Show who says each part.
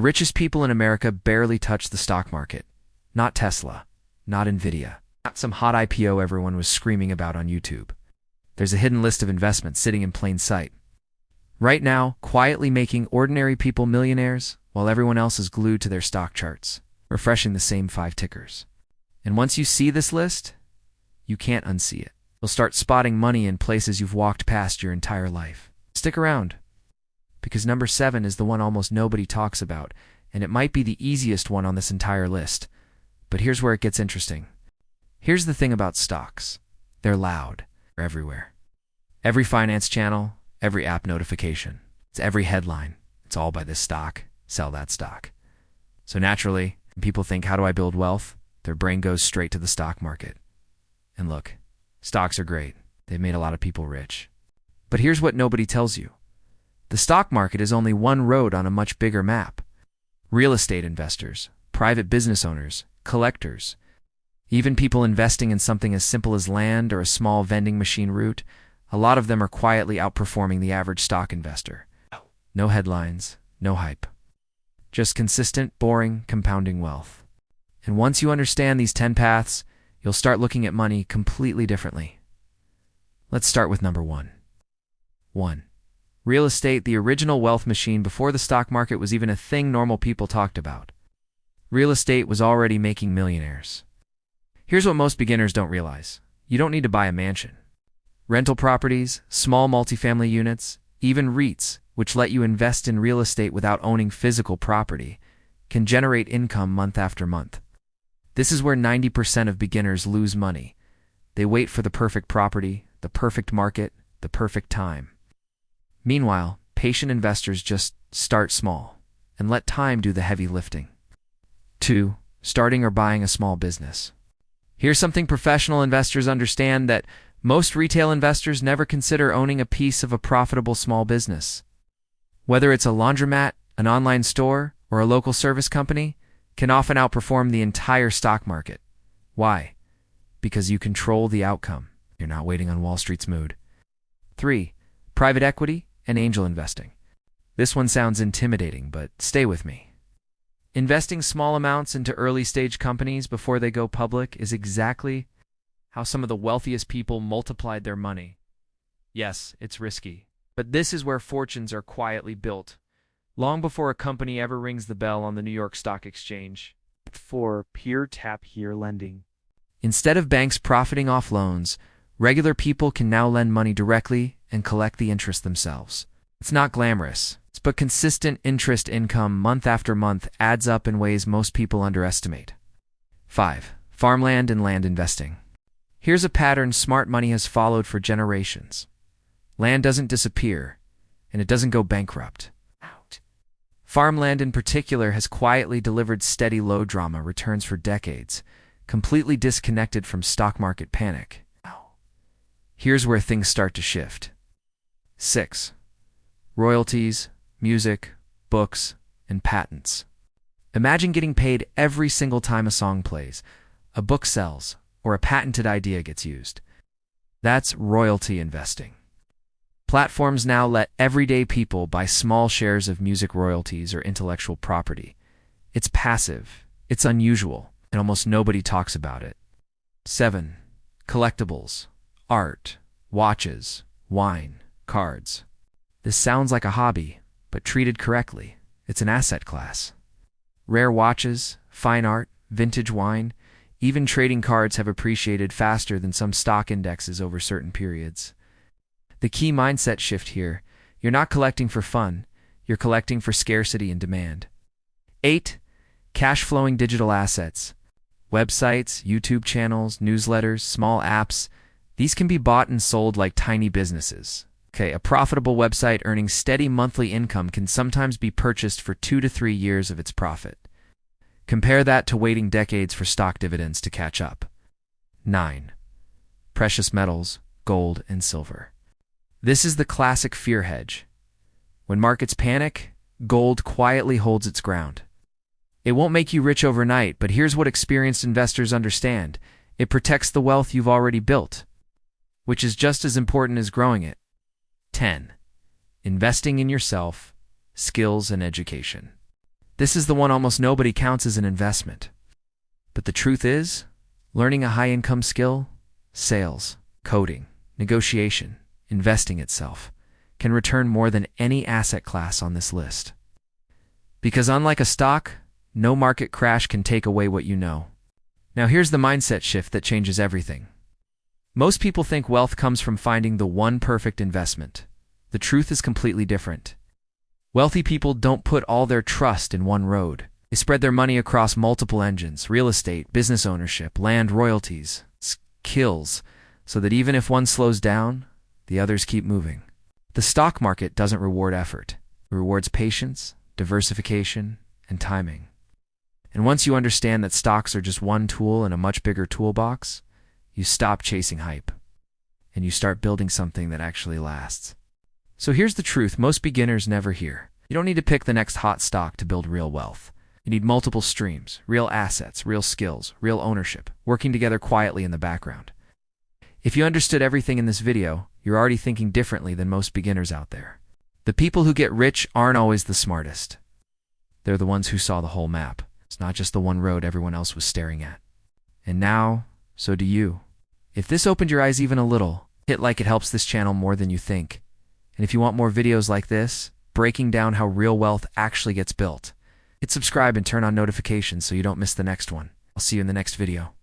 Speaker 1: The richest people in America barely touch the stock market. Not Tesla, not Nvidia, not some hot IPO everyone was screaming about on YouTube. There's a hidden list of investments sitting in plain sight. Right now, quietly making ordinary people millionaires while everyone else is glued to their stock charts, refreshing the same 5 tickers. And once you see this list, you can't unsee it. You'll start spotting money in places you've walked past your entire life. Stick around, because number 7 is the one almost nobody talks about, and it might be the easiest one on this entire list. But here's where it gets interesting. Here's the thing about stocks. They're loud. They're everywhere. Every finance channel, every app notification. It's every headline. It's all buy this stock, sell that stock. So naturally, when people think, how do I build wealth? Their brain goes straight to the stock market. And look, stocks are great. They've made a lot of people rich. But here's what nobody tells you. The stock market is only one road on a much bigger map. Real estate investors, private business owners, collectors, even people investing in something as simple as land or a small vending machine route, a lot of them are quietly outperforming the average stock investor. No headlines, no hype. Just consistent, boring, compounding wealth. And once you understand these 10 paths, you'll start looking at money completely differently. Let's start with number 1. 1. Real estate, the original wealth machine before the stock market was even a thing normal people talked about. Real estate was already making millionaires. Here's what most beginners don't realize. You don't need to buy a mansion. Rental properties, small multifamily units, even REITs, which let you invest in real estate without owning physical property, can generate income month after month. This is where 90% of beginners lose money. They wait for the perfect property, the perfect market, the perfect time. Meanwhile, patient investors just start small and let time do the heavy lifting. 2. Starting or buying a small business. Here's something professional investors understand that most retail investors never consider owning a piece of a profitable small business. Whether it's a laundromat, an online store, or a local service company, can often outperform the entire stock market. Why? Because you control the outcome. You're not waiting on Wall Street's mood. 3. Private equity and angel investing. This one sounds intimidating, but stay with me. Investing small amounts into early-stage companies before they go public is exactly how some of the wealthiest people multiplied their money. Yes, it's risky, but this is where fortunes are quietly built, long before a company ever rings the bell on the New York Stock Exchange.
Speaker 2: 4. Peer-tap-peer lending.
Speaker 1: Instead of banks profiting off loans, regular people can now lend money directly and collect the interest themselves. It's not glamorous, but consistent interest income month after month adds up in ways most people underestimate. 5. Farmland and land investing. Here's a pattern smart money has followed for generations. Land doesn't disappear, and it doesn't go bankrupt. Farmland in particular has quietly delivered steady low-drama returns for decades, completely disconnected from stock market panic. Here's where things start to shift. 6. Royalties, music, books, and patents. Imagine getting paid every single time a song plays, a book sells, or a patented idea gets used. That's royalty investing. Platforms now let everyday people buy small shares of music royalties or intellectual property. It's passive, it's unusual, and almost nobody talks about it. 7. Collectibles, art, watches, wine, cards. This sounds like a hobby, but treated correctly, it's an asset class. Rare watches, fine art, vintage wine, even trading cards have appreciated faster than some stock indexes over certain periods. The key mindset shift here, you're not collecting for fun, you're collecting for scarcity and demand. 8. Cash-flowing digital assets. Websites, YouTube channels, newsletters, small apps, these can be bought and sold like tiny businesses. A profitable website earning steady monthly income can sometimes be purchased for 2 to 3 years of its profit. Compare that to waiting decades for stock dividends to catch up. 9. Precious metals, gold, and silver. This is the classic fear hedge. When markets panic, gold quietly holds its ground. It won't make you rich overnight, but here's what experienced investors understand. It protects the wealth you've already built, which is just as important as growing it. 10. Investing in yourself, skills, and education. This is the one almost nobody counts as an investment. But the truth is, learning a high-income skill, sales, coding, negotiation, investing itself, can return more than any asset class on this list. Because unlike a stock, no market crash can take away what you know. Now here's the mindset shift that changes everything. Most people think wealth comes from finding the one perfect investment. The truth is completely different. Wealthy people don't put all their trust in one road. They spread their money across multiple engines: real estate, business ownership, land, royalties, skills, so that even if one slows down, the others keep moving. The stock market doesn't reward effort. It rewards patience, diversification, and timing. And once you understand that stocks are just one tool in a much bigger toolbox, you stop chasing hype, and you start building something that actually lasts. So here's the truth most beginners never hear. You don't need to pick the next hot stock to build real wealth. You need multiple streams, real assets, real skills, real ownership, working together quietly in the background. If you understood everything in this video, you're already thinking differently than most beginners out there. The people who get rich aren't always the smartest. They're the ones who saw the whole map. It's not just the one road everyone else was staring at. And now, so do you. If this opened your eyes even a little, hit like. It helps this channel more than you think. And if you want more videos like this, breaking down how real wealth actually gets built, hit subscribe and turn on notifications so you don't miss the next one. I'll see you in the next video.